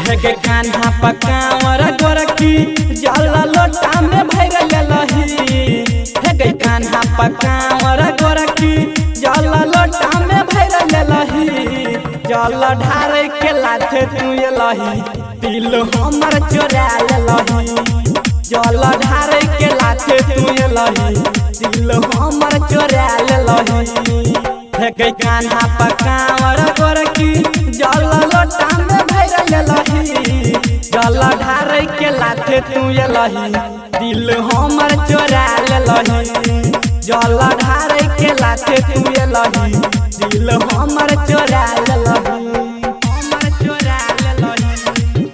के कान्हा पकावर गोरखी जल लोटा में भर लही के कान्हा पकावर गोरखी जल लोटा में भर लही जल ढार के लाथे तू लही दिल हमर चोरा लही जल ढार के लाथे तू लही दिल हमर चोरा लही के कान्हा पकावर गोरखी जल लोटा में भर लही जल ढार के लाथे तू लही दिल हमर चोरा लही जल ढार के लाथे तू लही दिल हमर चोरा लही हमर चोरा लही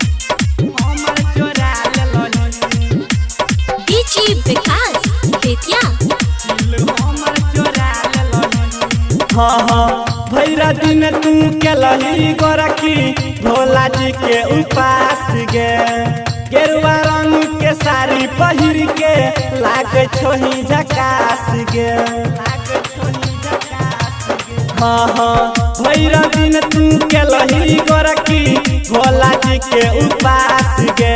हमर चोरा लही डीजे विकास बेतिया दिल हमर चोरा लही। हाँ हाँ भैरा दिन तू के लही गोरखी भोला जी के उपास गे गेरुआ रंग के साड़ी पहिर के लागे छोही झकास गे हाँ हाँ भैरा दिन तू के लही गोरखी भोला जी के उपास गे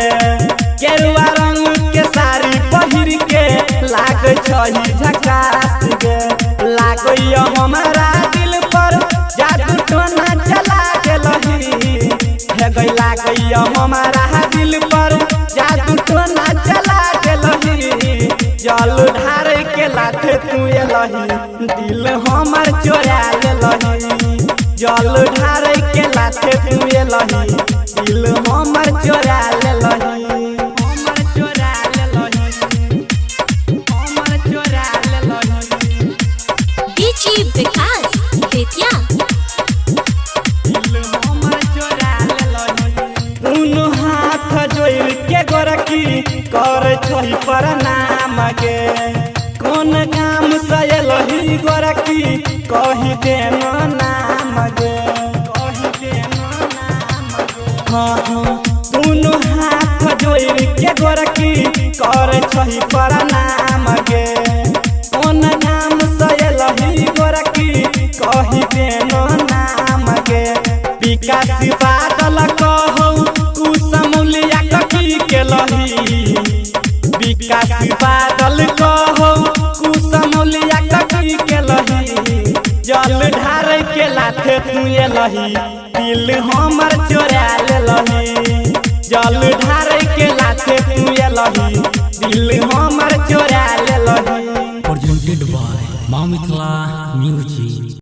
गेरुआ रंग के साड़ी पहिर के लागे छोही झकास गे लागो हमारा दिल पर जादू टोना चला के लही लागो हमारा दिल पर जादू टोना चला के लही जल ढार के लाथे तू लही दिल हमर चोरा लही जल ढार के लाथे तू लही दिल हमर चोरा लही हमर चोरा लही हमर चोरा लही डीजे विकास बेतिया हाथ जोड़ के गोरखी कर छोही प्रणाम गे कौन काम से लही गोरखी कही देना नाम गे कही देना नाम गे हाँ हाँ दोनों हाथ जोड़ के गोरखी कर छोही प्रणाम गे कौन काम से लही गोरखी कही देना नाम गे विकास बादल कहो कुसमुलिया कटी के लही विकास बादल कहो कुसमुलिया कटी के लही जल ढार के लाथे तू लही दिल हमर चोरा लही जल ढार के लाथे तू लही दिल हमर चोरा लही। presented by Mama Mitla Music।